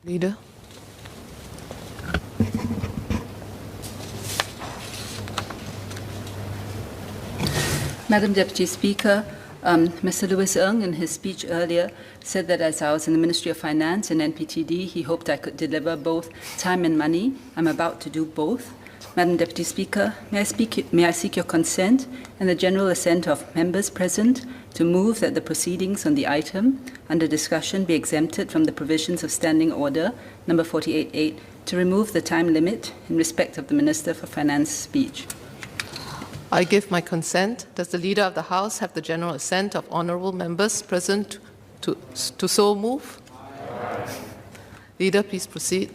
Leader. Madam Deputy Speaker, Mr. Louis Ng, in his speech earlier, said that as I was in the Ministry of Finance and NPTD, he hoped I could deliver both time and money. I'm about to do both. Madam Deputy Speaker, may I seek your consent and the general assent of members present to move that the proceedings on the item under discussion be exempted from the provisions of Standing Order number 48.8 to remove the time limit in respect of the Minister for Finance speech. I give my consent. Does the Leader of the House have the general assent of honourable members present to so move? Leader, please proceed.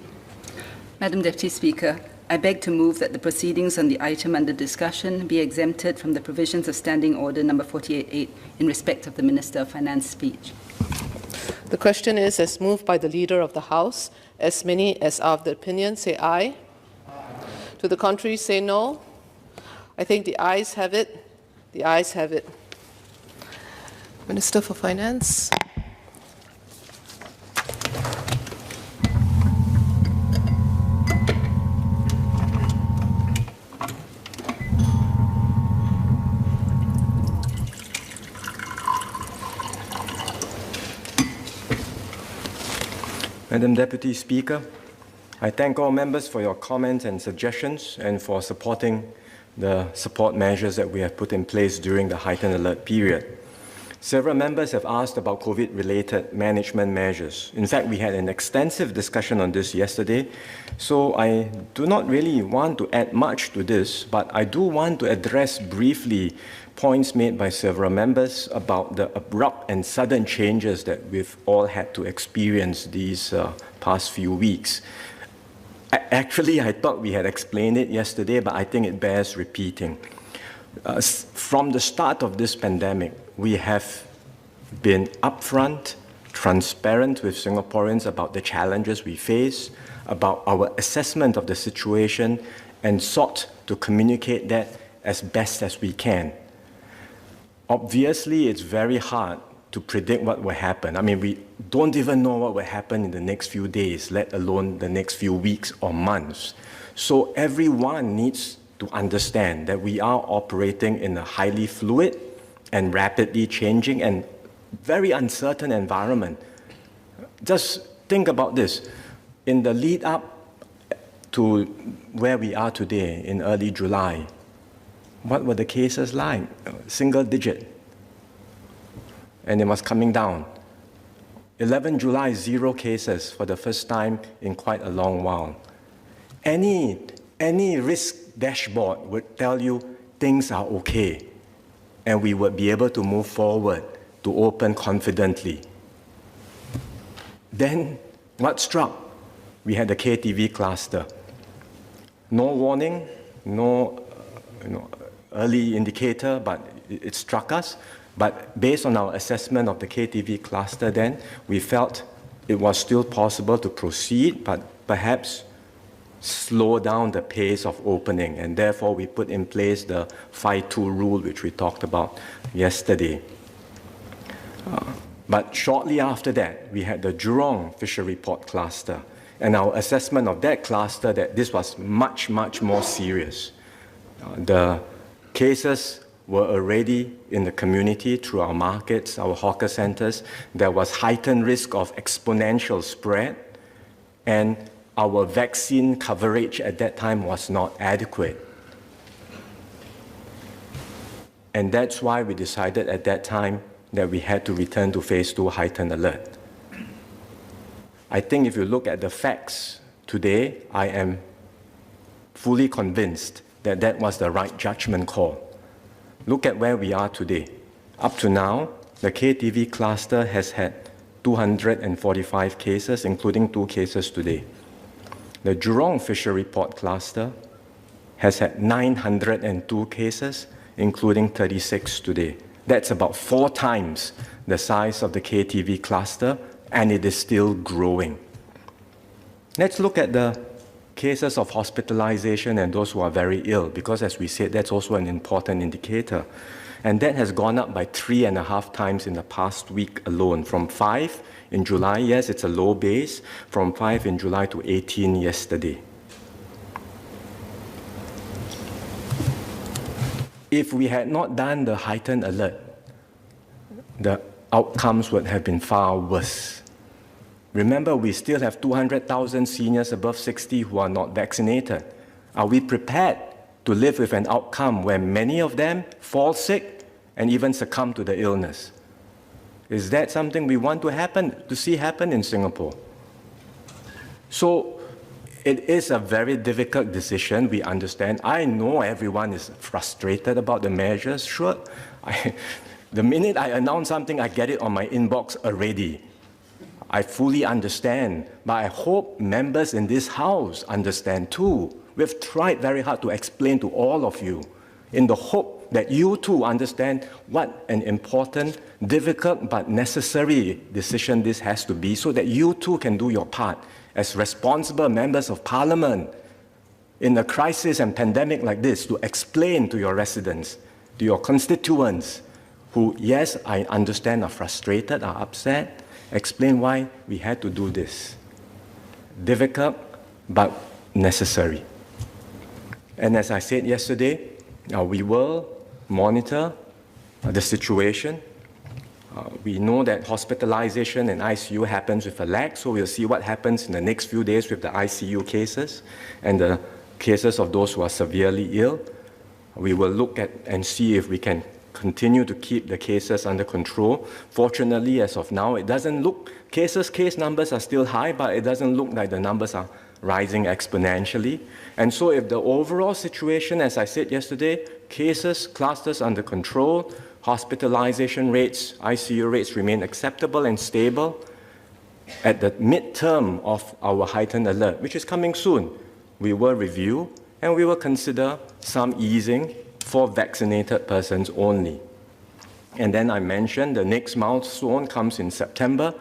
Madam Deputy Speaker, I beg to move that the proceedings on the item under discussion be exempted from the provisions of Standing Order number 48.8 in respect of the Minister of Finance speech. The question is as moved by the Leader of the House. As many as are of the opinion say aye. To the contrary say no. I think the ayes have it. The ayes have it. Minister for Finance. Madam Deputy Speaker, I thank all members for your comments and suggestions and for supporting the support measures that we have put in place during the heightened alert period. Several members have asked about COVID-related management measures. In fact, we had an extensive discussion on this yesterday, so I do not really want to add much to this, but I do want to address briefly points made by several members about the abrupt and sudden changes that we've all had to experience these past few weeks. Actually, I thought we had explained it yesterday, but I think it bears repeating. From the start of this pandemic, we have been upfront, transparent with Singaporeans about the challenges we face, about our assessment of the situation, and sought to communicate that as best as we can. Obviously, it's very hard to predict what will happen. I mean, we don't even know what will happen in the next few days, let alone the next few weeks or months. So everyone needs to understand that we are operating in a highly fluid and rapidly changing and very uncertain environment. Just think about this. In the lead up to where we are today in early July, what were the cases like? Single digit. And it was coming down. 11 July, 0 cases for the first time in quite a long while. Any risk dashboard would tell you things are okay, and we would be able to move forward to open confidently. Then what struck? We had the KTV cluster. No warning, no early indicator, but it struck us. But based on our assessment of the KTV cluster then, we felt it was still possible to proceed, but perhaps slow down the pace of opening. And therefore, we put in place the 5-2 rule, which we talked about yesterday. But shortly after that, we had the Jurong Fishery Port cluster. And our assessment of that cluster, that this was much, much more serious. The cases were already in the community through our markets, our hawker centers. There was heightened risk of exponential spread, and our vaccine coverage at that time was not adequate. And that's why we decided at that time that we had to return to phase 2 heightened alert. I think if you look at the facts today, I am fully convinced that that was the right judgment call. Look at where we are today. Up to now, the KTV cluster has had 245 cases, including 2 cases today. The Jurong Fishery Port cluster has had 902 cases, including 36 today. That's about 4 times the size of the KTV cluster, and it is still growing. Let's look at the cases of hospitalization and those who are very ill, because as we said, that's also an important indicator. And that has gone up by 3.5 times in the past week alone, from 5 in July, yes, it's a low base, from 5 in July to 18 yesterday. If we had not done the heightened alert, the outcomes would have been far worse. Remember, we still have 200,000 seniors above 60 who are not vaccinated. Are we prepared to live with an outcome where many of them fall sick and even succumb to the illness? Is that something we want to see happen in Singapore? So it is a very difficult decision, we understand. I know everyone is frustrated about the measures. Sure, the minute I announce something, I get it on my inbox already. I fully understand, but I hope members in this House understand too. We've tried very hard to explain to all of you in the hope that you too understand what an important, difficult, but necessary decision this has to be, so that you too can do your part as responsible members of Parliament in a crisis and pandemic like this, to explain to your residents, to your constituents, who, yes, I understand, are frustrated, are upset, explain why we had to do this. Difficult, but necessary. And as I said yesterday, we will monitor the situation. We know that hospitalization and ICU happens with a lag, so we'll see what happens in the next few days with the ICU cases and the cases of those who are severely ill. We will look at and see if we can continue to keep the cases under control. Fortunately, as of now, it doesn't look, case numbers are still high, but it doesn't look like the numbers are rising exponentially. And so if the overall situation, as I said yesterday, cases, clusters under control, hospitalization rates, ICU rates remain acceptable and stable, at the midterm of our heightened alert, which is coming soon, we will review and we will consider some easing for vaccinated persons only. And then I mentioned the next milestone comes in September,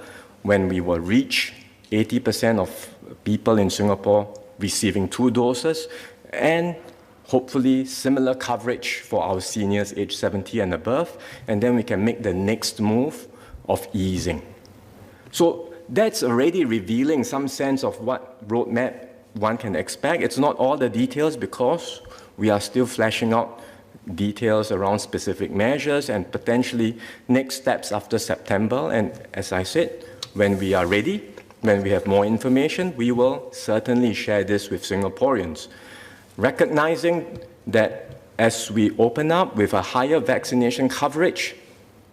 when we will reach 80% of people in Singapore receiving 2 doses, and hopefully similar coverage for our seniors aged 70 and above, and then we can make the next move of easing. So that's already revealing some sense of what roadmap one can expect. It's not all the details, because we are still fleshing out details around specific measures and potentially next steps after September. And as I said, when we are ready, when we have more information, we will certainly share this with Singaporeans, recognizing that as we open up with a higher vaccination coverage,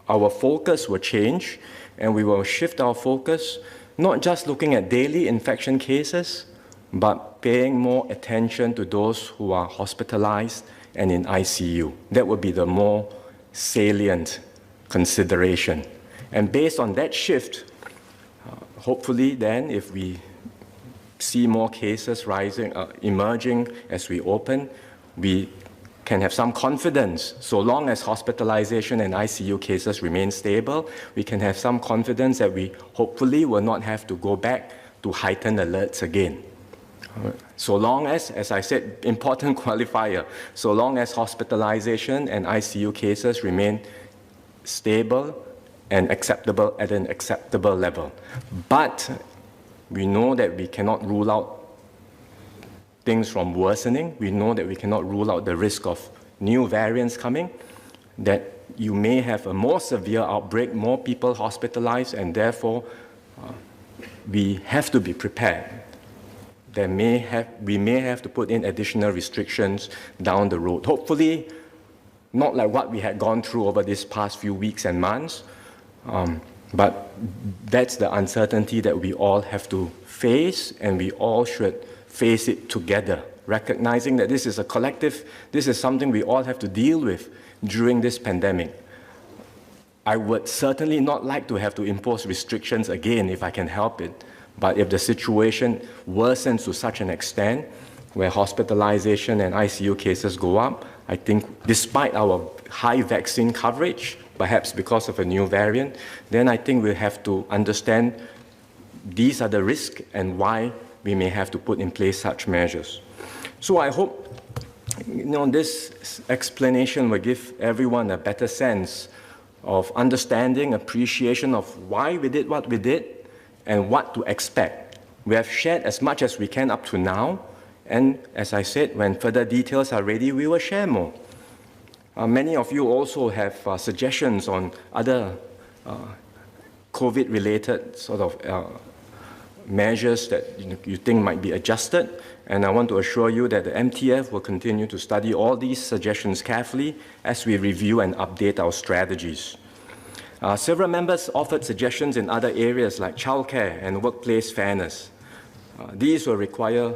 our focus will change, and we will shift our focus, not just looking at daily infection cases, but paying more attention to those who are hospitalized and in ICU. That would be the more salient consideration. And based on that shift, hopefully then, if we see more cases rising, emerging as we open, we can have some confidence. So long as hospitalization and ICU cases remain stable, we can have some confidence that we hopefully will not have to go back to heightened alerts again. So long as I said, important qualifier, so long as hospitalization and ICU cases remain stable and acceptable at an acceptable level. But we know that we cannot rule out things from worsening. We know that we cannot rule out the risk of new variants coming, that you may have a more severe outbreak, more people hospitalized, and therefore we have to be prepared. We may have to put in additional restrictions down the road. Hopefully, not like what we had gone through over these past few weeks and months, but that's the uncertainty that we all have to face, and we all should face it together, recognizing that this is a collective, this is something we all have to deal with during this pandemic. I would certainly not like to have to impose restrictions again if I can help it. But if the situation worsens to such an extent where hospitalization and ICU cases go up, I think despite our high vaccine coverage, perhaps because of a new variant, then I think we have to understand these are the risks and why we may have to put in place such measures. So I hope this explanation will give everyone a better sense of understanding, appreciation of why we did what we did and what to expect. We have shared as much as we can up to now, and as I said, when further details are ready, we will share more. Many of you also have suggestions on other COVID-related sort of measures that you think might be adjusted, and I want to assure you that the MTF will continue to study all these suggestions carefully as we review and update our strategies. Several members offered suggestions in other areas like childcare and workplace fairness. These will require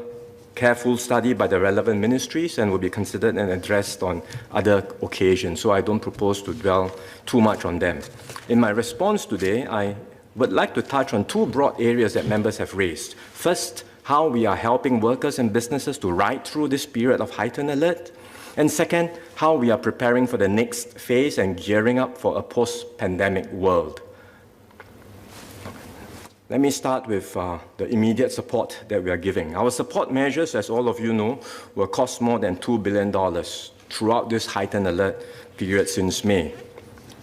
careful study by the relevant ministries and will be considered and addressed on other occasions, so I don't propose to dwell too much on them. In my response today, I would like to touch on two broad areas that members have raised. First, how we are helping workers and businesses to ride through this period of heightened alert. And second, how we are preparing for the next phase and gearing up for a post-pandemic world. Let me start with the immediate support that we are giving. Our support measures, as all of you know, will cost more than $2 billion throughout this heightened alert period since May.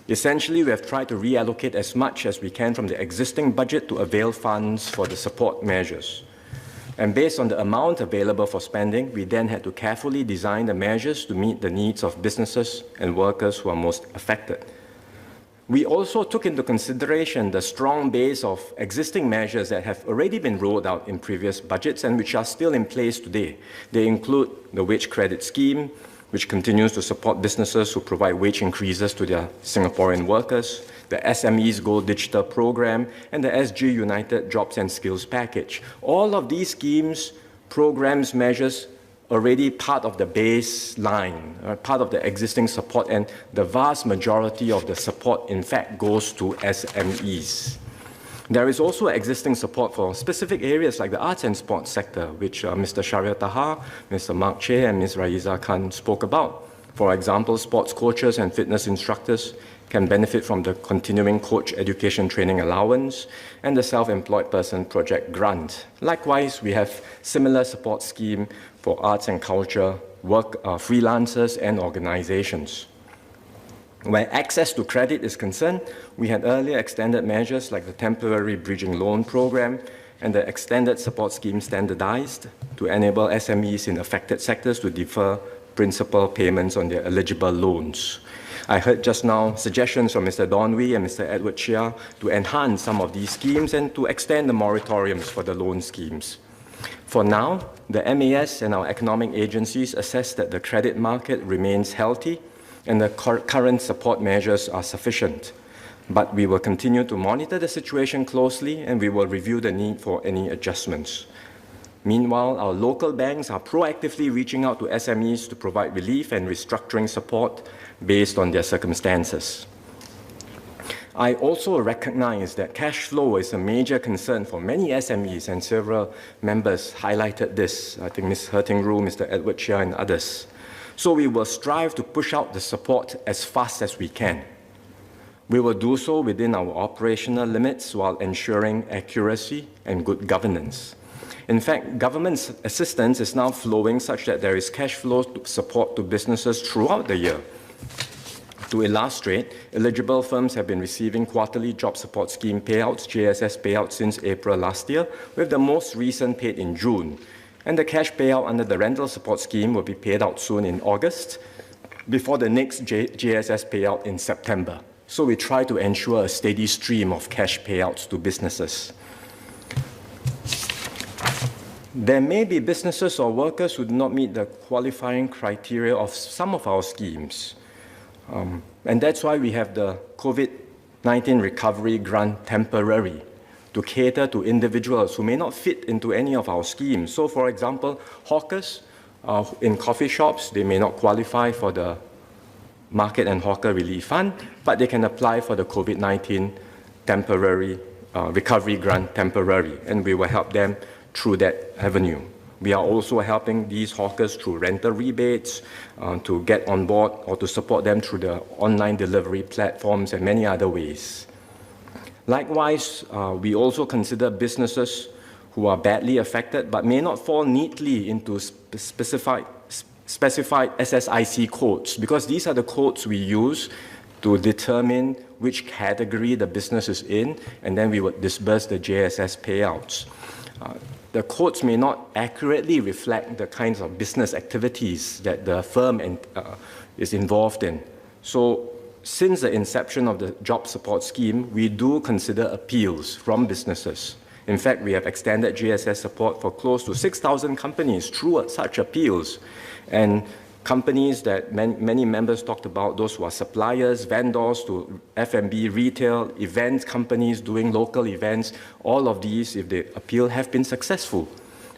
Essentially, we have tried to reallocate as much as we can from the existing budget to avail funds for the support measures. And based on the amount available for spending, we then had to carefully design the measures to meet the needs of businesses and workers who are most affected. We also took into consideration the strong base of existing measures that have already been rolled out in previous budgets and which are still in place today. They include the wage credit scheme, which continues to support businesses who provide wage increases to their Singaporean workers, the SMEs Go Digital program, and the SG United Jobs and Skills package. All of these schemes, programs, measures, already part of the baseline, part of the existing support, and the vast majority of the support, in fact, goes to SMEs. There is also existing support for specific areas like the arts and sports sector, which Mr. Shahriar Taha, Mr. Mark Che, and Ms. Raisa Khan spoke about. For example, sports coaches and fitness instructors can benefit from the continuing coach education training allowance and the self-employed person project grant. Likewise, we have similar support scheme for arts and culture, freelancers and organizations. Where access to credit is concerned, we had earlier extended measures like the temporary bridging loan program and the extended support scheme standardized to enable SMEs in affected sectors to defer principal payments on their eligible loans. I heard just now suggestions from Mr. Donwy and Mr. Edward Chia to enhance some of these schemes and to extend the moratoriums for the loan schemes. For now, the MAS and our economic agencies assess that the credit market remains healthy and the current support measures are sufficient. But we will continue to monitor the situation closely and we will review the need for any adjustments. Meanwhile, our local banks are proactively reaching out to SMEs to provide relief and restructuring support based on their circumstances. I also recognize that cash flow is a major concern for many SMEs, and several members highlighted this. I think Ms. Hertingru, Mr. Edward Chia, and others. So we will strive to push out the support as fast as we can. We will do so within our operational limits while ensuring accuracy and good governance. In fact, government assistance is now flowing such that there is cash flow support to businesses throughout the year. To illustrate, eligible firms have been receiving quarterly job support scheme payouts, JSS payouts, since April last year, with the most recent paid in June. And the cash payout under the rental support scheme will be paid out soon in August, before the next JSS payout in September. So we try to ensure a steady stream of cash payouts to businesses. There may be businesses or workers who do not meet the qualifying criteria of some of our schemes. And that's why we have the COVID-19 Recovery Grant Temporary to cater to individuals who may not fit into any of our schemes. So, for example, hawkers in coffee shops, they may not qualify for the Market and Hawker Relief Fund, but they can apply for the COVID-19 Temporary Recovery Grant Temporary, and we will help them through that avenue. We are also helping these hawkers through rental rebates, to get on board or to support them through the online delivery platforms and many other ways. Likewise, we also consider businesses who are badly affected but may not fall neatly into specified specified SSIC codes, because these are the codes we use to determine which category the business is in, and then we would disburse the JSS payouts. The codes may not accurately reflect the kinds of business activities that the firm is involved in. So since the inception of the job support scheme, we do consider appeals from businesses. In fact, we have extended GSS support for close to 6,000 companies through such appeals. And companies that many members talked about, those who are suppliers, vendors to F&B, retail, event companies doing local events, all of these, if they appeal, have been successful.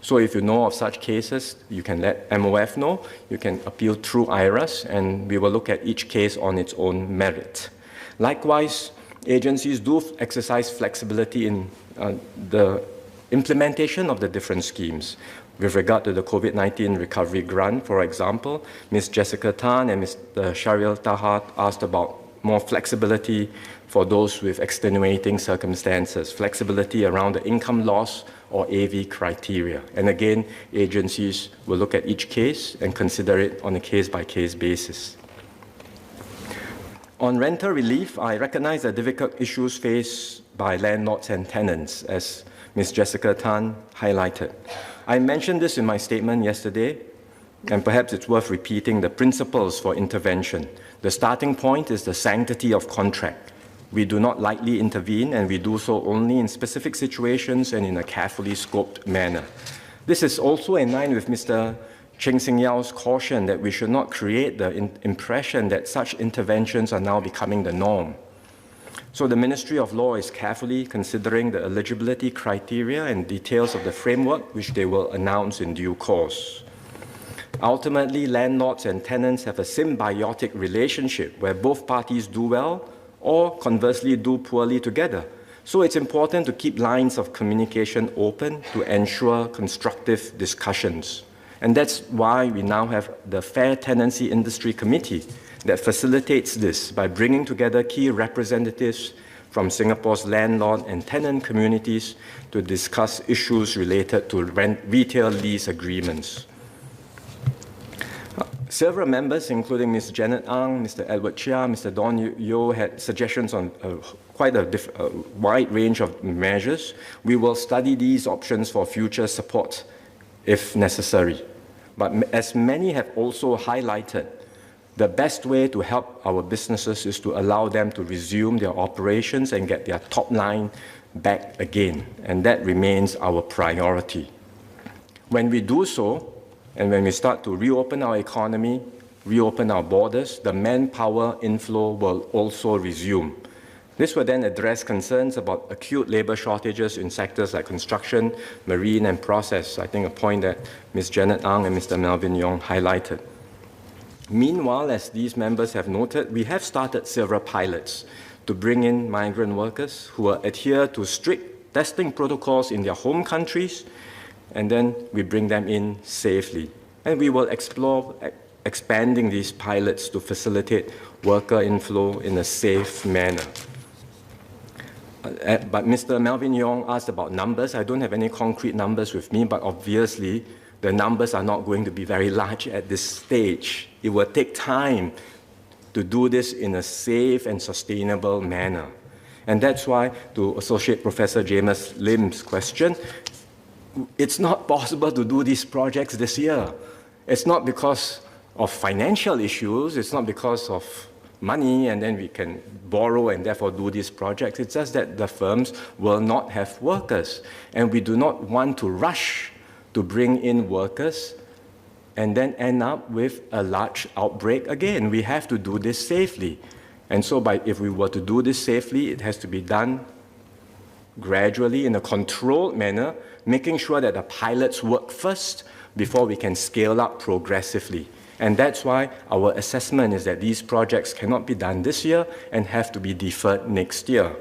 So if you know of such cases, you can let MOF know. You can appeal through IRAS, and we will look at each case on its own merit. Likewise, agencies do exercise flexibility in the implementation of the different schemes. With regard to the COVID-19 recovery grant, for example, Ms. Jessica Tan and Mr. Sharil Tahat asked about more flexibility for those with extenuating circumstances, flexibility around the income loss or AV criteria. And again, agencies will look at each case and consider it on a case-by-case basis. On rental relief, I recognize the difficult issues faced by landlords and tenants, as Ms. Jessica Tan highlighted. I mentioned this in my statement yesterday, and perhaps it's worth repeating the principles for intervention. The starting point is the sanctity of contract. We do not lightly intervene, and we do so only in specific situations and in a carefully scoped manner. This is also in line with Mr. Cheng Sing Yao's caution that we should not create the impression that such interventions are now becoming the norm. So the Ministry of Law is carefully considering the eligibility criteria and details of the framework, which they will announce in due course. Ultimately, landlords and tenants have a symbiotic relationship where both parties do well or conversely do poorly together. So it's important to keep lines of communication open to ensure constructive discussions. And that's why we now have the Fair Tenancy Industry Committee that facilitates this by bringing together key representatives from Singapore's landlord and tenant communities to discuss issues related to retail lease agreements. Several members, including Ms. Janet Ang, Mr. Edward Chia, Mr. Don Yeo, had suggestions on quite a wide range of measures. We will study these options for future support if necessary. But as many have also highlighted, the best way to help our businesses is to allow them to resume their operations and get their top line back again. And that remains our priority. When we do so, and when we start to reopen our economy, reopen our borders, the manpower inflow will also resume. This will then address concerns about acute labor shortages in sectors like construction, marine, and process. I think a point that Ms. Janet Ang and Mr. Melvin Yong highlighted. Meanwhile, as these members have noted, we have started several pilots to bring in migrant workers who will adhere to strict testing protocols in their home countries, and then we bring them in safely. And we will explore expanding these pilots to facilitate worker inflow in a safe manner. But Mr. Melvin Yong asked about numbers. I don't have any concrete numbers with me, but obviously the numbers are not going to be very large at this stage. It will take time to do this in a safe and sustainable manner. And that's why, to Associate Professor James Lim's question, it's not possible to do these projects this year. It's not because of financial issues, it's not because of money and then we can borrow and therefore do these projects. It's just that the firms will not have workers. And we do not want to rush to bring in workers and then end up with a large outbreak again. We have to do this safely. And so if we were to do this safely, it has to be done gradually in a controlled manner, making sure that the pilots work first before we can scale up progressively. And that's why our assessment is that these projects cannot be done this year and have to be deferred next year.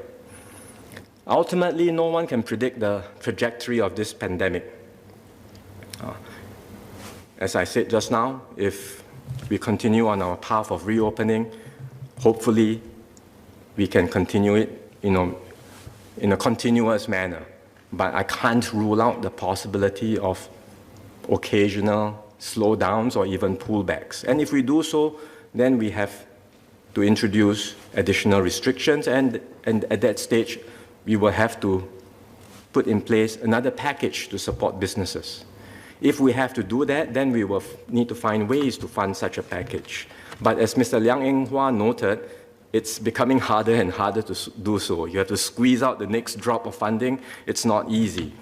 Ultimately, no one can predict the trajectory of this pandemic. As I said just now, if we continue on our path of reopening, hopefully we can continue it in a continuous manner. But I can't rule out the possibility of occasional slowdowns or even pullbacks. And if we do so, then we have to introduce additional restrictions, and at that stage, we will have to put in place another package to support businesses. If we have to do that, then we will need to find ways to fund such a package. But as Mr. Liang Eng Hua noted, it's becoming harder and harder to do so. You have to squeeze out the next drop of funding. It's not easy.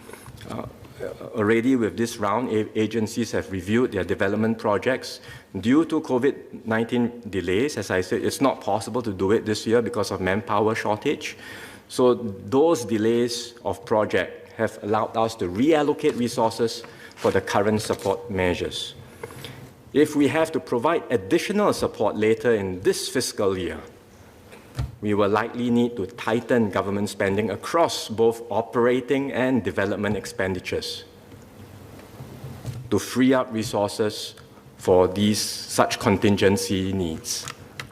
Already with this round, agencies have reviewed their development projects. Due to COVID-19 delays, as I said, it's not possible to do it this year because of manpower shortage. So those delays of project have allowed us to reallocate resources for the current support measures. If we have to provide additional support later in this fiscal year, we will likely need to tighten government spending across both operating and development expenditures to free up resources for such contingency needs.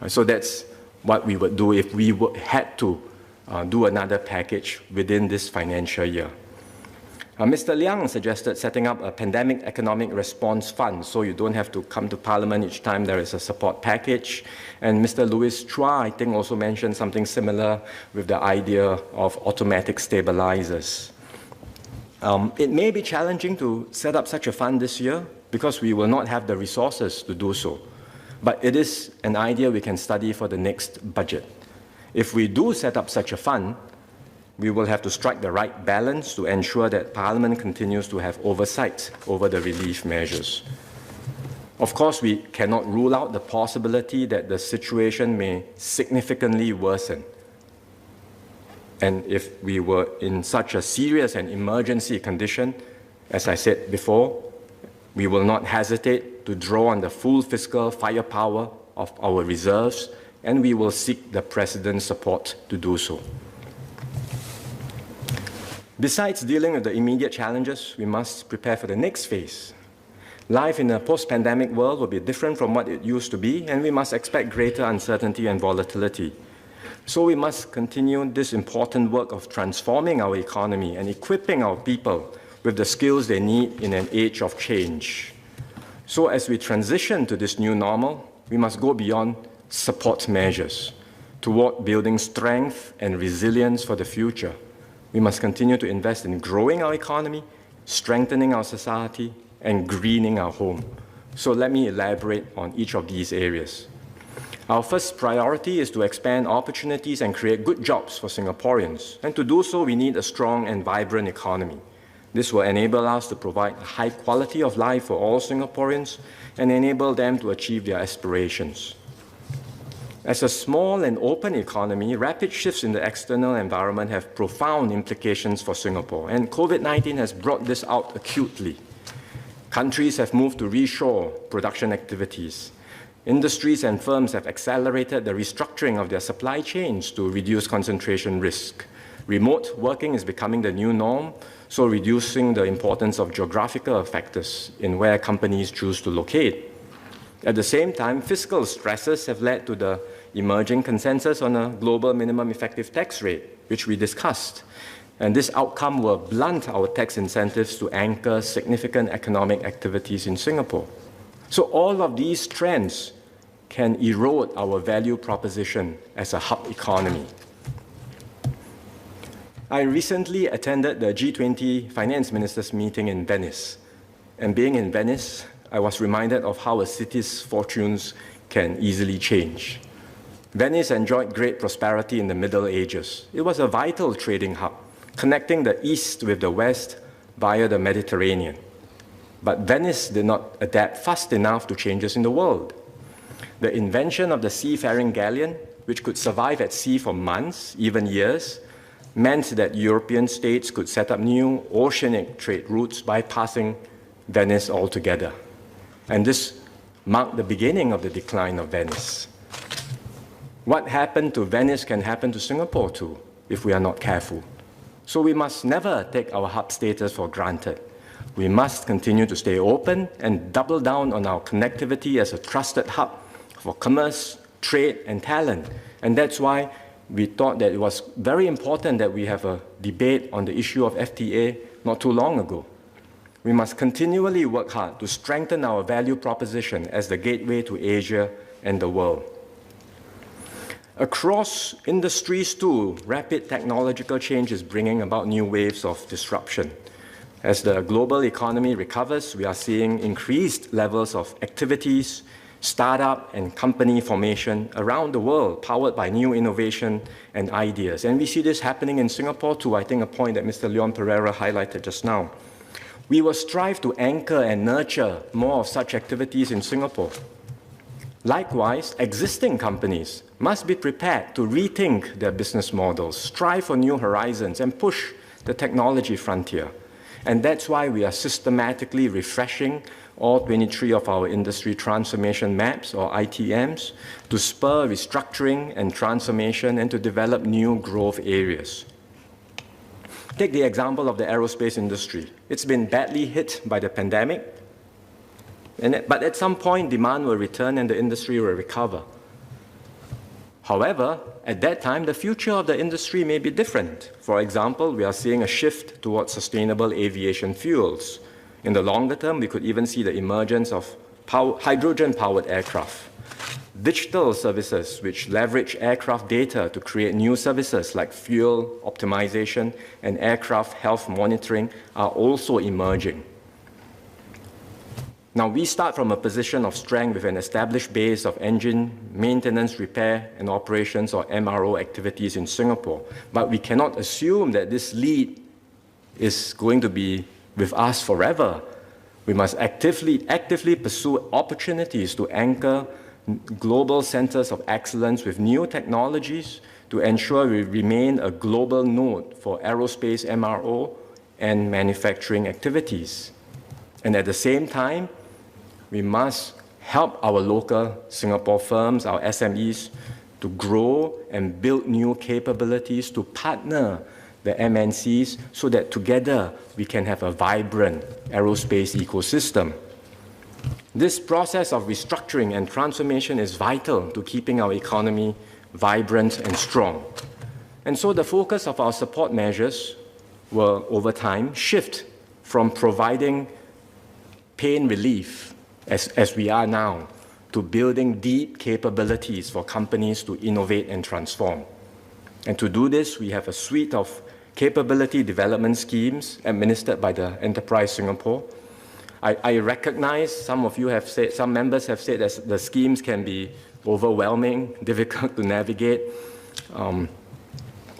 So that's what we would do if we had to do another package within this financial year. Mr. Liang suggested setting up a pandemic economic response fund so you don't have to come to Parliament each time there is a support package. And Mr. Louis Chua, I think, also mentioned something similar with the idea of automatic stabilizers. It may be challenging to set up such a fund this year because we will not have the resources to do so. But it is an idea we can study for the next budget. If we do set up such a fund, we will have to strike the right balance to ensure that Parliament continues to have oversight over the relief measures. Of course, we cannot rule out the possibility that the situation may significantly worsen. And if we were in such a serious and emergency condition, as I said before, we will not hesitate to draw on the full fiscal firepower of our reserves, and we will seek the President's support to do so. Besides dealing with the immediate challenges, we must prepare for the next phase. Life in a post-pandemic world will be different from what it used to be, and we must expect greater uncertainty and volatility. So we must continue this important work of transforming our economy and equipping our people with the skills they need in an age of change. So as we transition to this new normal, we must go beyond support measures toward building strength and resilience for the future. We must continue to invest in growing our economy, strengthening our society, and greening our home. So let me elaborate on each of these areas. Our first priority is to expand opportunities and create good jobs for Singaporeans. And to do so, we need a strong and vibrant economy. This will enable us to provide a high quality of life for all Singaporeans and enable them to achieve their aspirations. As a small and open economy, rapid shifts in the external environment have profound implications for Singapore, and COVID-19 has brought this out acutely. Countries have moved to reshore production activities. Industries and firms have accelerated the restructuring of their supply chains to reduce concentration risk. Remote working is becoming the new norm, so reducing the importance of geographical factors in where companies choose to locate. At the same time, fiscal stresses have led to the emerging consensus on a global minimum effective tax rate, which we discussed. And this outcome will blunt our tax incentives to anchor significant economic activities in Singapore. So all of these trends can erode our value proposition as a hub economy. I recently attended the G20 finance ministers meeting in Venice. And being in Venice, I was reminded of how a city's fortunes can easily change. Venice enjoyed great prosperity in the Middle Ages. It was a vital trading hub, connecting the East with the West via the Mediterranean. But Venice did not adapt fast enough to changes in the world. The invention of the seafaring galleon, which could survive at sea for months, even years, meant that European states could set up new oceanic trade routes bypassing Venice altogether. And this marked the beginning of the decline of Venice. What happened to Venice can happen to Singapore too, if we are not careful. So we must never take our hub status for granted. We must continue to stay open and double down on our connectivity as a trusted hub for commerce, trade, and talent. And that's why we thought that it was very important that we have a debate on the issue of FTA not too long ago. We must continually work hard to strengthen our value proposition as the gateway to Asia and the world. Across industries too, rapid technological change is bringing about new waves of disruption. As the global economy recovers, we are seeing increased levels of activities, startup and company formation around the world, powered by new innovation and ideas. And we see this happening in Singapore too, I think a point that Mr. Leon Pereira highlighted just now. We will strive to anchor and nurture more of such activities in Singapore. Likewise, existing companies must be prepared to rethink their business models, strive for new horizons, and push the technology frontier. And that's why we are systematically refreshing all 23 of our industry transformation maps, or ITMs, to spur restructuring and transformation and to develop new growth areas. Take the example of the aerospace industry. It's been badly hit by the pandemic, but at some point demand will return and the industry will recover. However, at that time, the future of the industry may be different. For example, we are seeing a shift towards sustainable aviation fuels. In the longer term, we could even see the emergence of hydrogen-powered aircraft. Digital services which leverage aircraft data to create new services like fuel optimization and aircraft health monitoring are also emerging. Now, we start from a position of strength with an established base of engine maintenance, repair, and operations, or MRO activities in Singapore. But we cannot assume that this lead is going to be with us forever. We must actively pursue opportunities to anchor global centers of excellence with new technologies to ensure we remain a global node for aerospace MRO and manufacturing activities. And at the same time, we must help our local Singapore firms, our SMEs, to grow and build new capabilities, to partner the MNCs so that together we can have a vibrant aerospace ecosystem. This process of restructuring and transformation is vital to keeping our economy vibrant and strong. And so the focus of our support measures will, over time, shift from providing pain relief, as we are now, to building deep capabilities for companies to innovate and transform. And to do this, we have a suite of capability development schemes administered by the Enterprise Singapore. I recognize some of you have said, some members have said that the schemes can be overwhelming, difficult to navigate.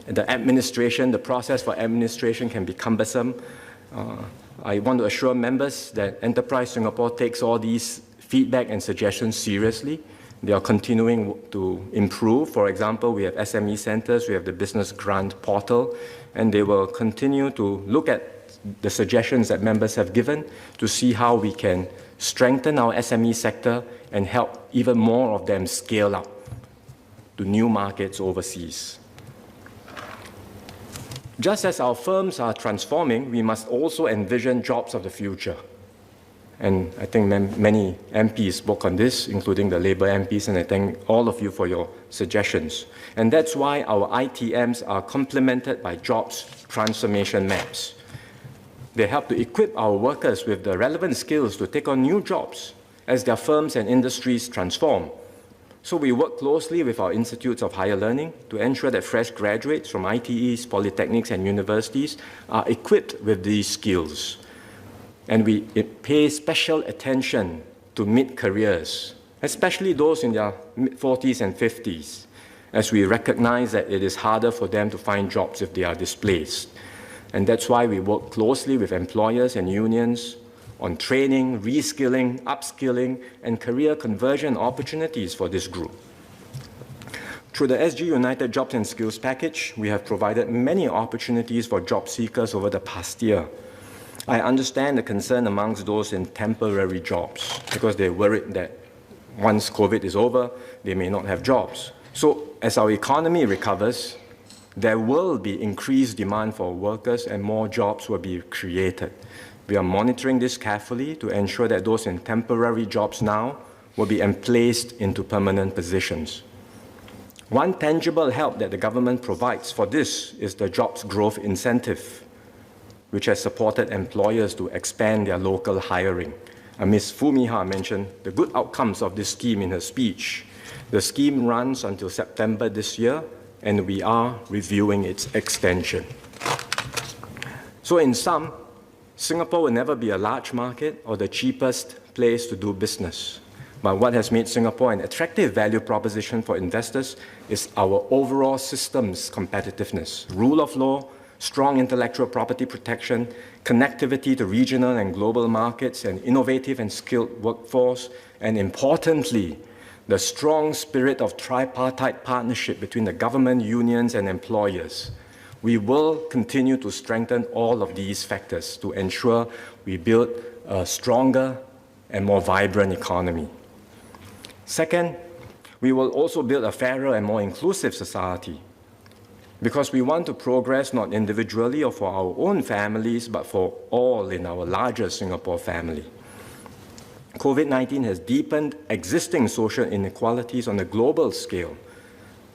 The process for administration can be cumbersome. I want to assure members that Enterprise Singapore takes all these feedback and suggestions seriously. They are continuing to improve. For example, we have SME centers, we have the business grant portal, and they will continue to look at the suggestions that members have given to see how we can strengthen our SME sector and help even more of them scale up to new markets overseas. Just as our firms are transforming, we must also envision jobs of the future. And I think many MPs spoke on this, including the Labour MPs, and I thank all of you for your suggestions. And that's why our ITMs are complemented by jobs transformation maps. They help to equip our workers with the relevant skills to take on new jobs as their firms and industries transform. So we work closely with our institutes of higher learning to ensure that fresh graduates from ITEs, polytechnics, and universities are equipped with these skills. And we pay special attention to mid-careers, especially those in their mid-40s and 50s, as we recognize that it is harder for them to find jobs if they are displaced. And that's why we work closely with employers and unions on training, reskilling, upskilling, and career conversion opportunities for this group. Through the SG United Jobs and Skills Package, we have provided many opportunities for job seekers over the past year. I understand the concern amongst those in temporary jobs because they're worried that once COVID is over, they may not have jobs. So as our economy recovers, there will be increased demand for workers and more jobs will be created. We are monitoring this carefully to ensure that those in temporary jobs now will be emplaced into permanent positions. One tangible help that the government provides for this is the Jobs Growth Incentive. which has supported employers to expand their local hiring. Ms. Fumiha mentioned the good outcomes of this scheme in her speech. The scheme runs until September this year, and we are reviewing its extension. So in sum, Singapore will never be a large market or the cheapest place to do business. But what has made Singapore an attractive value proposition for investors is our overall system's competitiveness, rule of law, strong intellectual property protection, connectivity to regional and global markets, an innovative and skilled workforce, and importantly, the strong spirit of tripartite partnership between the government, unions, and employers. We will continue to strengthen all of these factors to ensure we build a stronger and more vibrant economy. Second, we will also build a fairer and more inclusive society, because we want to progress not individually or for our own families, but for all in our larger Singapore family. COVID-19 has deepened existing social inequalities on a global scale.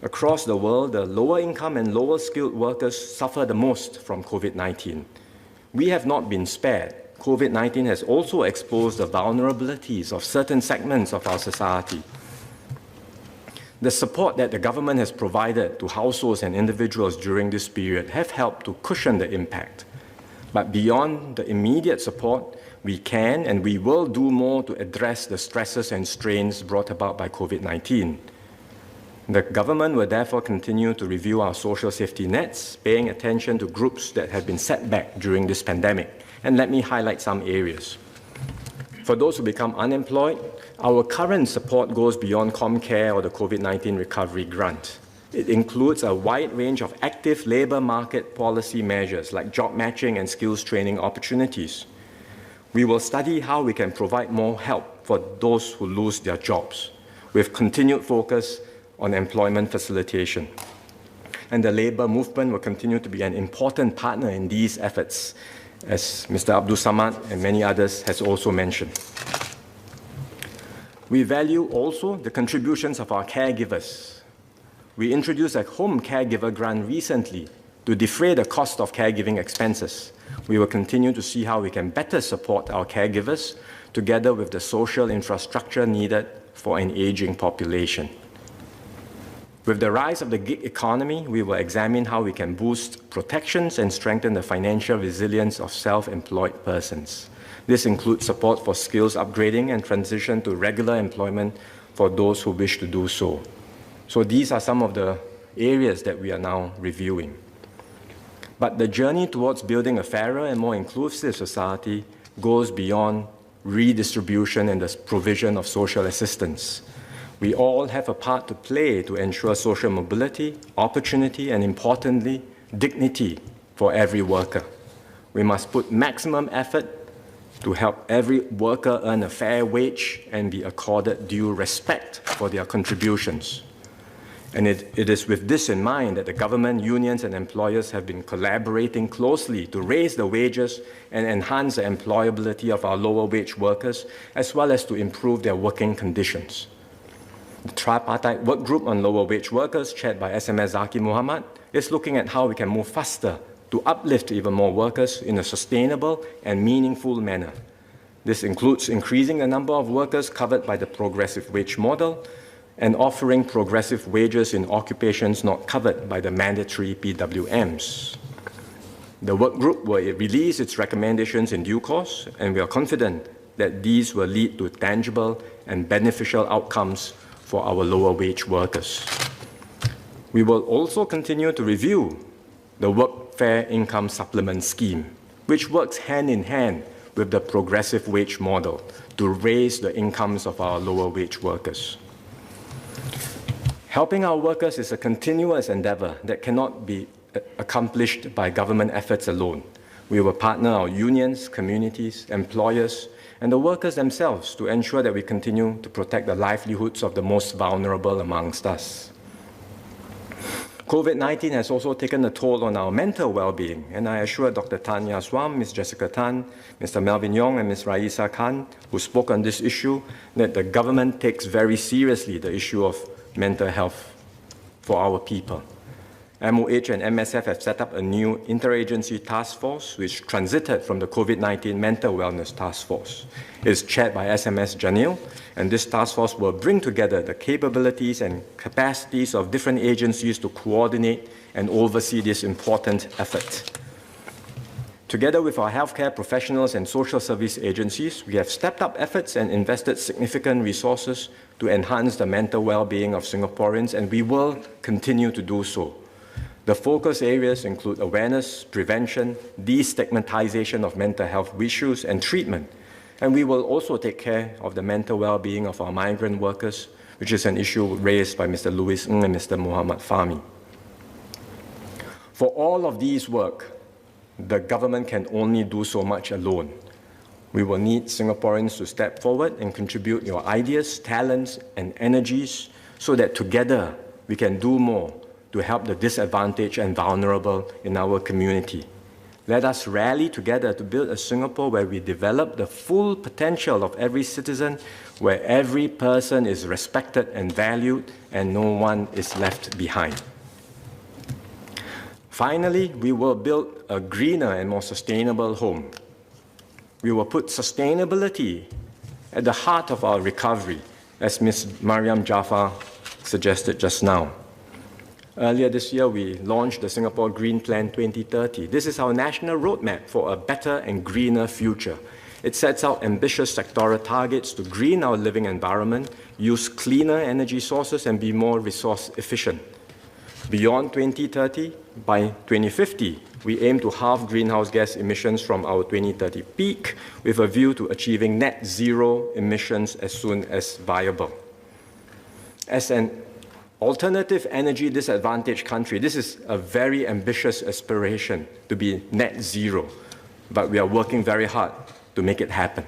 Across the world, the lower income and lower skilled workers suffer the most from COVID-19. We have not been spared. COVID-19 has also exposed the vulnerabilities of certain segments of our society. The support that the government has provided to households and individuals during this period have helped to cushion the impact. But beyond the immediate support, we can and we will do more to address the stresses and strains brought about by COVID-19. The government will therefore continue to review our social safety nets, paying attention to groups that have been set back during this pandemic. And let me highlight some areas. For those who become unemployed, our current support goes beyond ComCare or the COVID-19 Recovery Grant. It includes a wide range of active labour market policy measures like job matching and skills training opportunities. We will study how we can provide more help for those who lose their jobs, with continued focus on employment facilitation. And the labour movement will continue to be an important partner in these efforts, as Mr. Abdul Samad and many others has also mentioned. We value also the contributions of our caregivers. We introduced a home caregiver grant recently to defray the cost of caregiving expenses. We will continue to see how we can better support our caregivers together with the social infrastructure needed for an aging population. With the rise of the gig economy, we will examine how we can boost protections and strengthen the financial resilience of self-employed persons. This includes support for skills upgrading and transition to regular employment for those who wish to do so. So these are some of the areas that we are now reviewing. But the journey towards building a fairer and more inclusive society goes beyond redistribution and the provision of social assistance. We all have a part to play to ensure social mobility, opportunity, and importantly, dignity for every worker. We must put maximum effort to help every worker earn a fair wage and be accorded due respect for their contributions. And it is with this in mind that the government, unions, and employers have been collaborating closely to raise the wages and enhance the employability of our lower wage workers, as well as to improve their working conditions. The tripartite work group on lower wage workers, chaired by SMS Zaki Muhammad, is looking at how we can move faster to uplift even more workers in a sustainable and meaningful manner. This includes increasing the number of workers covered by the progressive wage model and offering progressive wages in occupations not covered by the mandatory PWMs. The work group will release its recommendations in due course, and we are confident that these will lead to tangible and beneficial outcomes for our lower wage workers. We will also continue to review the Workfare Income Supplement Scheme, which works hand in hand with the progressive wage model to raise the incomes of our lower wage workers. Helping our workers is a continuous endeavor that cannot be accomplished by government efforts alone. We will partner our unions, communities, employers, and the workers themselves to ensure that we continue to protect the livelihoods of the most vulnerable amongst us. COVID-19 has also taken a toll on our mental well-being, and I assure Dr. Tanya Swam, Ms. Jessica Tan, Mr. Melvin Yong, and Ms. Raisa Khan, who spoke on this issue, that the government takes very seriously the issue of mental health for our people. MOH and MSF have set up a new interagency task force which transited from the COVID-19 Mental Wellness Task Force. It is chaired by SMS Janil, and this task force will bring together the capabilities and capacities of different agencies to coordinate and oversee this important effort. Together with our healthcare professionals and social service agencies, we have stepped up efforts and invested significant resources to enhance the mental well-being of Singaporeans, and we will continue to do so. The focus areas include awareness, prevention, destigmatization of mental health issues, and treatment. And we will also take care of the mental well-being of our migrant workers, which is an issue raised by Mr. Lewis Ng and Mr. Muhammad Fahmi. For all of these work, the government can only do so much alone. We will need Singaporeans to step forward and contribute your ideas, talents, and energies so that together we can do more to help the disadvantaged and vulnerable in our community. Let us rally together to build a Singapore where we develop the full potential of every citizen, where every person is respected and valued, and no one is left behind. Finally, we will build a greener and more sustainable home. We will put sustainability at the heart of our recovery, as Ms. Mariam Jafar suggested just now. Earlier this year, we launched the Singapore Green Plan 2030. This is our national roadmap for a better and greener future. It sets out ambitious sectoral targets to green our living environment, use cleaner energy sources, and be more resource efficient. Beyond 2030, by 2050, we aim to halve greenhouse gas emissions from our 2030 peak with a view to achieving net zero emissions as soon as viable. As an alternative energy disadvantaged country, this is a very ambitious aspiration to be net zero, but we are working very hard to make it happen.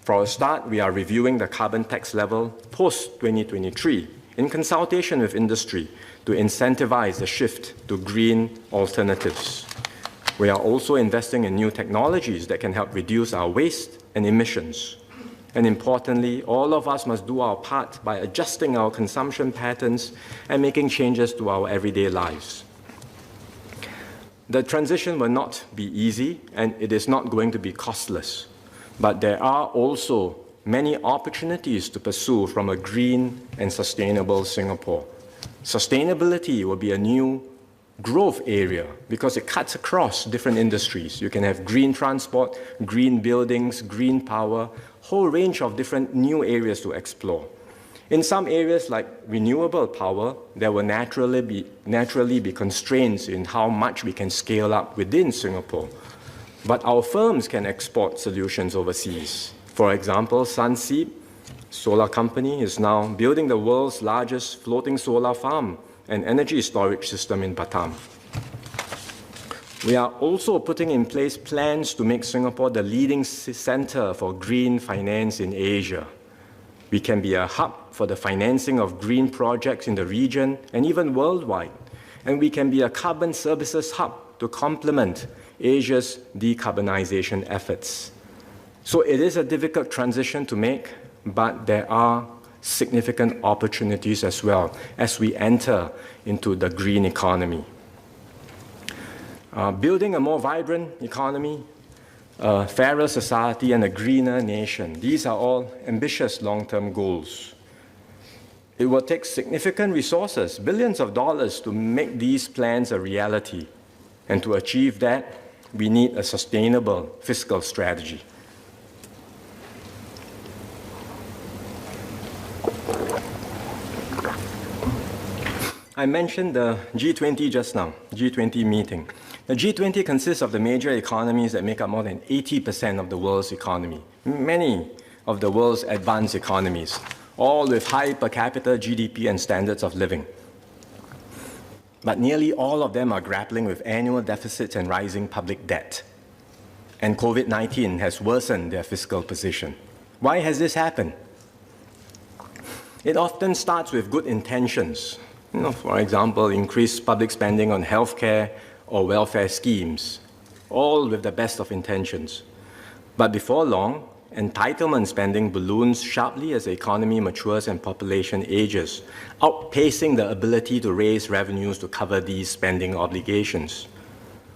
For a start, we are reviewing the carbon tax level post-2023 in consultation with industry to incentivize the shift to green alternatives. We are also investing in new technologies that can help reduce our waste and emissions. And importantly, all of us must do our part by adjusting our consumption patterns and making changes to our everyday lives. The transition will not be easy, and it is not going to be costless. But there are also many opportunities to pursue from a green and sustainable Singapore. Sustainability will be a new growth area because it cuts across different industries. You can have green transport, green buildings, green power, whole range of different new areas to explore. In some areas like renewable power, there will naturally be constraints in how much we can scale up within Singapore. But our firms can export solutions overseas. For example, Sunseap Solar Company is now building the world's largest floating solar farm and energy storage system in Batam. We are also putting in place plans to make Singapore the leading center for green finance in Asia. We can be a hub for the financing of green projects in the region and even worldwide. And we can be a carbon services hub to complement Asia's decarbonization efforts. So it is a difficult transition to make, but there are significant opportunities as well as we enter into the green economy. Building a more vibrant economy, a fairer society, and a greener nation. These are all ambitious long-term goals. It will take significant resources, billions of dollars, to make these plans a reality. And to achieve that, we need a sustainable fiscal strategy. I mentioned the G20 just now, G20 meeting. The G20 consists of the major economies that make up more than 80% of the world's economy. Many of the world's advanced economies, all with high per capita GDP and standards of living. But nearly all of them are grappling with annual deficits and rising public debt. And COVID-19 has worsened their fiscal position. Why has this happened? It often starts with good intentions. For example, increased public spending on healthcare or welfare schemes, all with the best of intentions. But before long, entitlement spending balloons sharply as the economy matures and population ages, outpacing the ability to raise revenues to cover these spending obligations.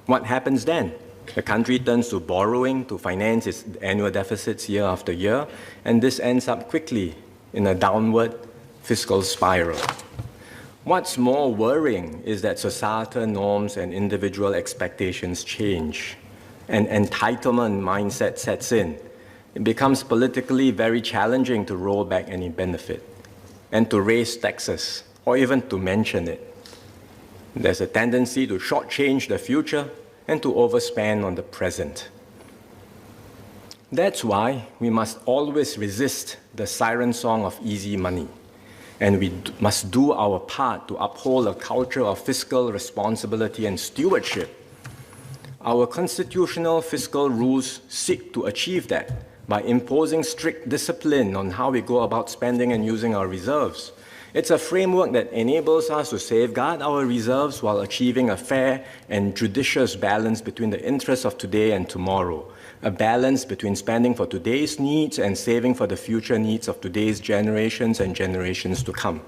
What happens then? The country turns to borrowing to finance its annual deficits year after year, and this ends up quickly in a downward fiscal spiral. What's more worrying is that societal norms and individual expectations change. An entitlement mindset sets in. It becomes politically very challenging to roll back any benefit and to raise taxes or even to mention it. There's a tendency to shortchange the future and to overspend on the present. That's why we must always resist the siren song of easy money, and we must do our part to uphold a culture of fiscal responsibility and stewardship. Our constitutional fiscal rules seek to achieve that by imposing strict discipline on how we go about spending and using our reserves. It's a framework that enables us to safeguard our reserves while achieving a fair and judicious balance between the interests of today and tomorrow, a balance between spending for today's needs and saving for the future needs of today's generations and generations to come.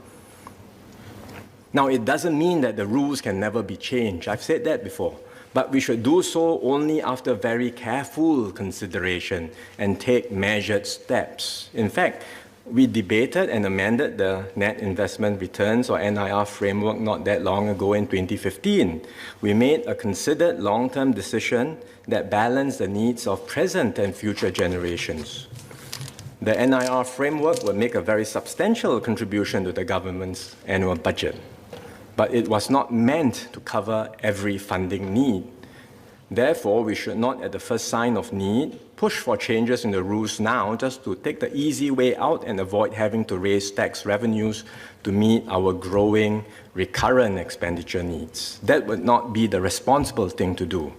Now, it doesn't mean that the rules can never be changed. I've said that before. But we should do so only after very careful consideration and take measured steps. In fact, we debated and amended the net investment returns or NIR framework not that long ago in 2015. We made a considered long-term decision that balanced the needs of present and future generations. The NIR framework would make a very substantial contribution to the government's annual budget, but it was not meant to cover every funding need. Therefore, we should not, at the first sign of need, push for changes in the rules now just to take the easy way out and avoid having to raise tax revenues to meet our growing recurrent expenditure needs. That would not be the responsible thing to do.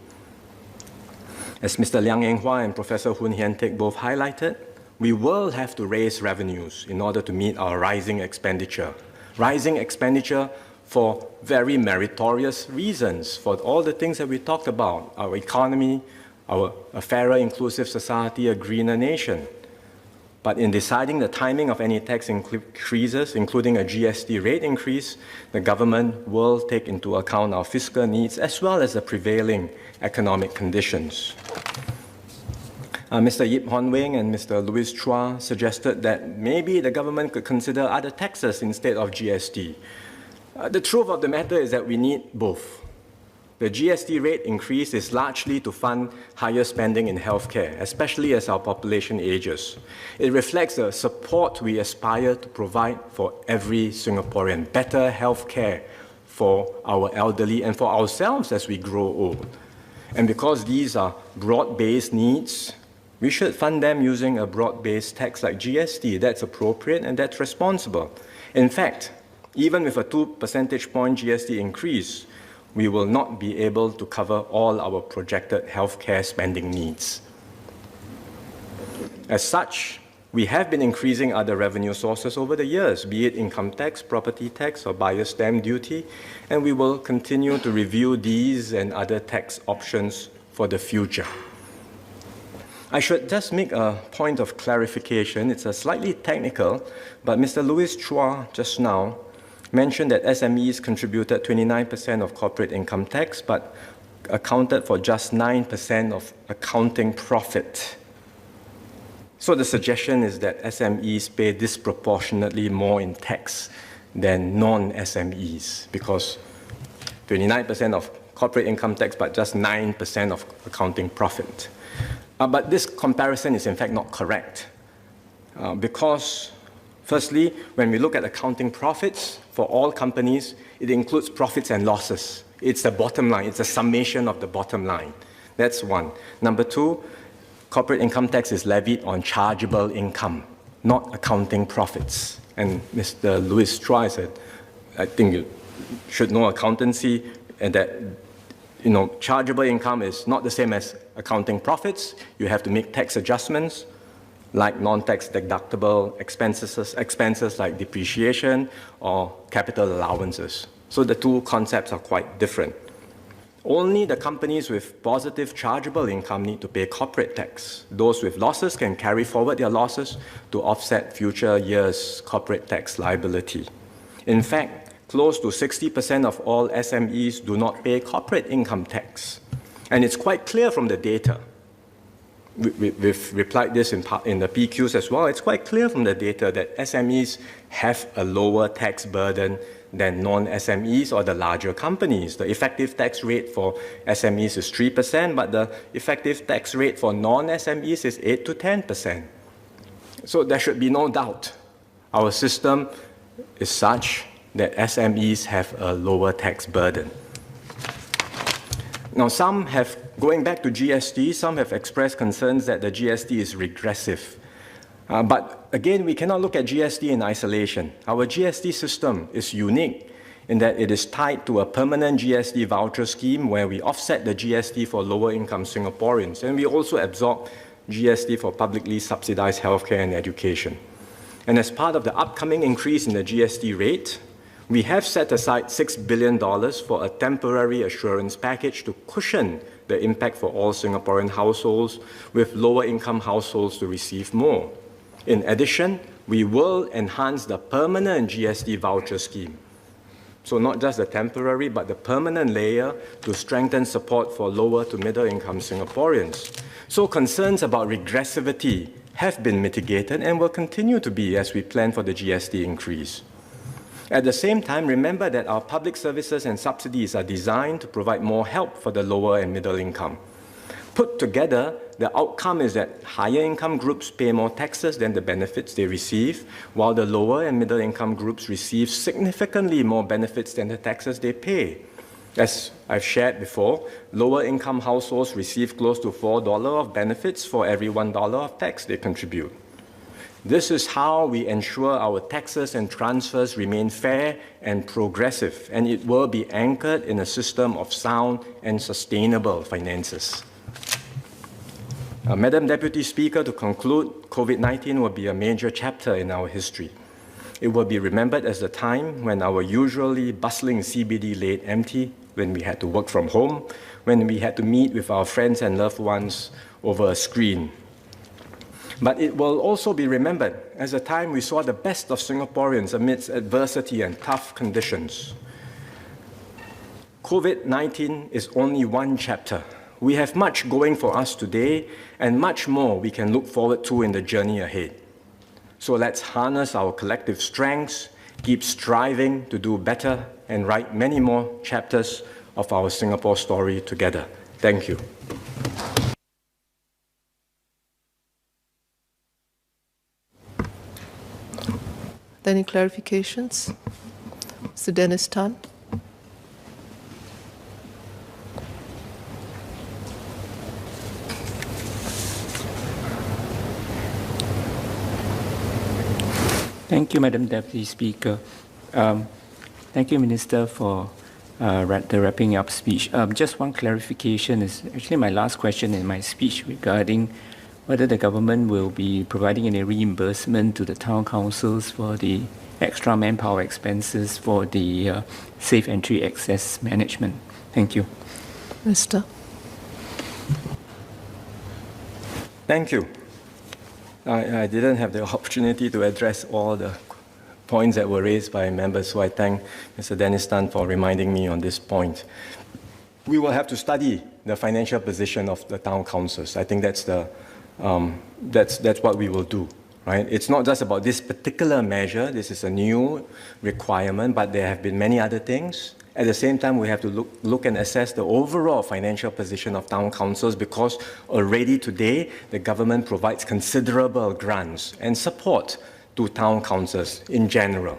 As Mr. Liang Eng-hua and Professor Hun Hian-Teck both highlighted, we will have to raise revenues in order to meet our rising expenditure. Rising expenditure for very meritorious reasons, for all the things that we talked about, our economy, a fairer, inclusive society, a greener nation. But in deciding the timing of any tax increases, including a GST rate increase, the government will take into account our fiscal needs as well as the prevailing economic conditions. Mr. Yip Hon Wing and Mr. Louis Chua suggested that maybe the government could consider other taxes instead of GST. The truth of the matter is that we need both. The GST rate increase is largely to fund higher spending in healthcare, especially as our population ages. It reflects the support we aspire to provide for every Singaporean, better healthcare for our elderly and for ourselves as we grow old. And because these are broad-based needs, we should fund them using a broad-based tax like GST. That's appropriate and that's responsible. In fact, even with a 2 percentage point GST increase, we will not be able to cover all our projected healthcare spending needs. As such, we have been increasing other revenue sources over the years, be it income tax, property tax, or buyer's stamp duty, and we will continue to review these and other tax options for the future. I should just make a point of clarification. It's a slightly technical, but Mr. Louis Chua just now mentioned that SMEs contributed 29% of corporate income tax, but accounted for just 9% of accounting profit. So the suggestion is that SMEs pay disproportionately more in tax than non-SMEs, because 29% of corporate income tax, but just 9% of accounting profit. But this comparison is in fact not correct, because firstly, when we look at accounting profits for all companies, it includes profits and losses. It's the bottom line. It's a summation of the bottom line. That's one. Number two, corporate income tax is levied on chargeable income, not accounting profits. And Mr. Louis Chua said, I think you should know accountancy, and that chargeable income is not the same as accounting profits. You have to make tax adjustments, like non-tax deductible expenses like depreciation or capital allowances. So the two concepts are quite different. Only the companies with positive chargeable income need to pay corporate tax. Those with losses can carry forward their losses to offset future years' corporate tax liability. In fact, close to 60% of all SMEs do not pay corporate income tax. And it's quite clear from the data. We've replied this in the PQs as well. It's quite clear from the data that SMEs have a lower tax burden than non-SMEs or the larger companies. The effective tax rate for SMEs is 3%, but the effective tax rate for non-SMEs is 8 to 10%. So there should be no doubt. Our system is such that SMEs have a lower tax burden. Now, going back to GST, some have expressed concerns that the GST is regressive. But again, we cannot look at GST in isolation. Our GST system is unique in that it is tied to a permanent GST voucher scheme where we offset the GST for lower income Singaporeans, and we also absorb GST for publicly subsidized healthcare and education. And as part of the upcoming increase in the GST rate, we have set aside $6 billion for a temporary assurance package to cushion the impact for all Singaporean households, with lower income households to receive more. In addition, we will enhance the permanent GST voucher scheme. So not just the temporary, but the permanent layer to strengthen support for lower to middle income Singaporeans. So concerns about regressivity have been mitigated and will continue to be as we plan for the GST increase. At the same time, remember that our public services and subsidies are designed to provide more help for the lower and middle income. Put together, the outcome is that higher income groups pay more taxes than the benefits they receive, while the lower and middle income groups receive significantly more benefits than the taxes they pay. As I've shared before, lower income households receive close to $4 of benefits for every $1 of tax they contribute. This is how we ensure our taxes and transfers remain fair and progressive, and it will be anchored in a system of sound and sustainable finances. Madam Deputy Speaker, to conclude, COVID-19 will be a major chapter in our history. It will be remembered as the time when our usually bustling CBD lay empty, when we had to work from home, when we had to meet with our friends and loved ones over a screen. But it will also be remembered as a time we saw the best of Singaporeans amidst adversity and tough conditions. COVID-19 is only one chapter. We have much going for us today and much more we can look forward to in the journey ahead. So let's harness our collective strengths, keep striving to do better, and write many more chapters of our Singapore story together. Thank you. Any clarifications? Mr. Dennis Tan. Thank you, Madam Deputy Speaker. Thank you, Minister, for the wrapping up speech. Just one clarification is actually my last question in my speech regarding whether the government will be providing any reimbursement to the town councils for the extra manpower expenses for the safe entry access management. Thank you. Minister. Thank you. I didn't have the opportunity to address all the points that were raised by members, so I thank Mr. Dennis Tan for reminding me on this point. We will have to study the financial position of the town councils. I think that's what we will do, right? It's not just about this particular measure. This is a new requirement, but there have been many other things. At the same time, we have to look and assess the overall financial position of town councils, because already today, the government provides considerable grants and support to town councils in general.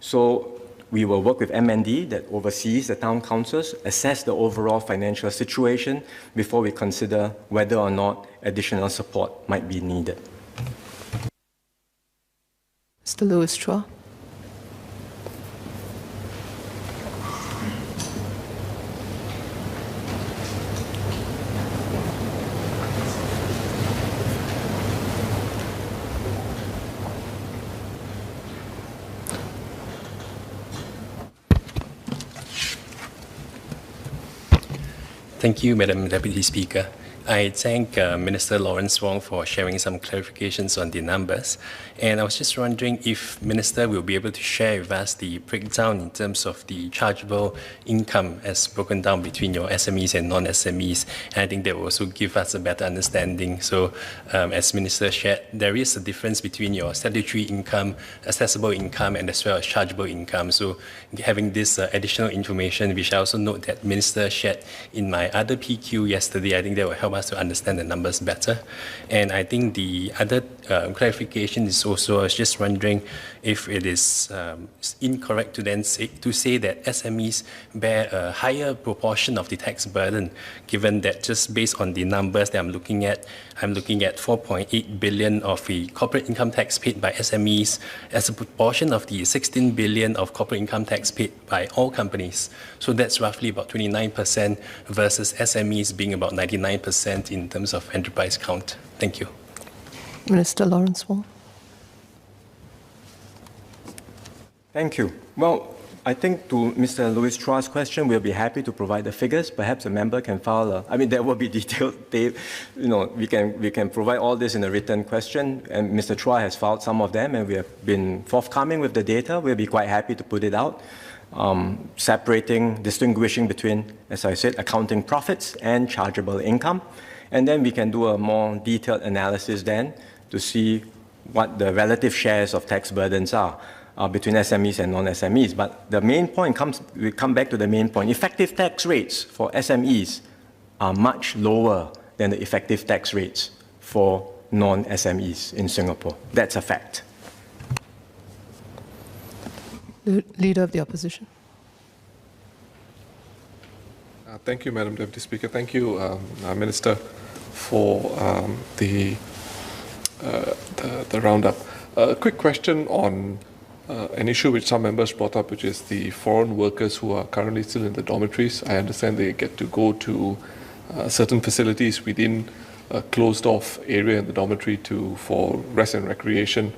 So we will work with MND that oversees the town councils, assess the overall financial situation before we consider whether or not additional support might be needed. Mr. Louis Chua. Thank you, Madam Deputy Speaker. I thank Minister Lawrence Wong for sharing some clarifications on the numbers. And I was just wondering if Minister will be able to share with us the breakdown in terms of the chargeable income as broken down between your SMEs and non-SMEs. And I think that will also give us a better understanding. So as Minister shared, there is a difference between your statutory income, assessable income, and as well as chargeable income. So having this additional information, which I also note that Minister shared in my other PQ yesterday, I think that will help us to understand the numbers better. And I think the other clarification is also, I was just wondering if it is incorrect to then say that SMEs bear a higher proportion of the tax burden, given that just based on the numbers that I'm looking at 4.8 billion of the corporate income tax paid by SMEs as a proportion of the 16 billion of corporate income tax paid by all companies. So that's roughly about 29% versus SMEs being about 99% in terms of enterprise count. Thank you. Minister Lawrence Wong. Thank you. Well, I think to Mr. Louis Chua's question, we'll be happy to provide the figures. Perhaps a member can file there will be detailed tape. We can provide all this in a written question, and Mr. Chua has filed some of them, and we have been forthcoming with the data. We'll be quite happy to put it out, distinguishing between, as I said, accounting profits and chargeable income. And then we can do a more detailed analysis then to see what the relative shares of tax burdens are between SMEs and non-SMEs. But the main point we come back to the main point. Effective tax rates for SMEs are much lower than the effective tax rates for non-SMEs in Singapore. That's a fact. The Leader of the Opposition. Thank you, Madam Deputy Speaker. Thank you, Minister, for the roundup. A quick question on an issue which some members brought up, which is the foreign workers who are currently still in the dormitories. I understand they get to go to certain facilities within a closed-off area in the dormitory for rest and recreation.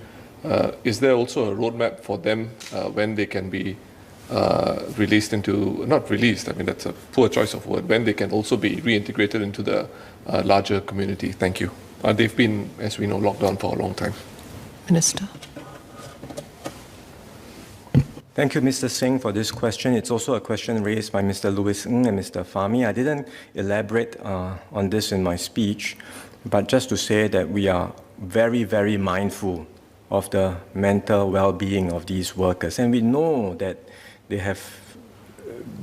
Is there also a roadmap for them when they can be released into, not released, that's a poor choice of word, when they can also be reintegrated into the larger community? Thank you. They've been, as we know, locked down for a long time. Minister. Thank you, Mr. Singh, for this question. It's also a question raised by Mr. Louis Ng and Mr. Fahmi. I didn't elaborate on this in my speech, but just to say that we are very, very mindful of the mental well-being of these workers. And we know that they have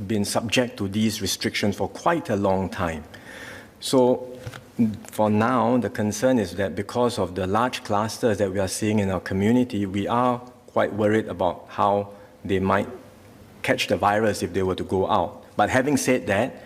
been subject to these restrictions for quite a long time. So for now, the concern is that because of the large clusters that we are seeing in our community, we are quite worried about how they might catch the virus if they were to go out. But having said that,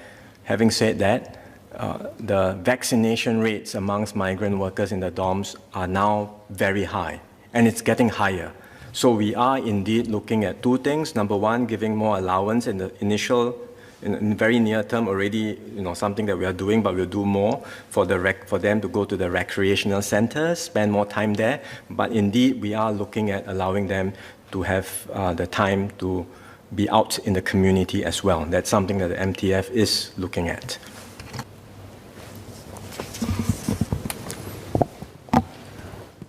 the vaccination rates amongst migrant workers in the dorms are now very high, and it's getting higher. So we are indeed looking at two things. Number one, giving more allowance in the initial, in very near term already, something that we are doing, but we'll do more for them to go to the recreational centers, spend more time there. But indeed, we are looking at allowing them to have the time to be out in the community as well. That's something that the MTF is looking at.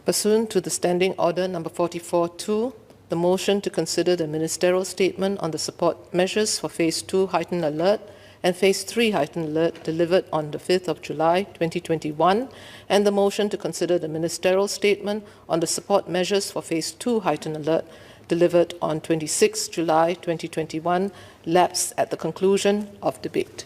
Pursuant to the Standing Order number 44-2, the motion to consider the ministerial statement on the support measures for Phase 2 Heightened Alert and Phase 3 Heightened Alert delivered on the 5th of July 2021, and the motion to consider the ministerial statement on the support measures for Phase 2 Heightened Alert delivered on 26 July 2021 lapsed at the conclusion of debate.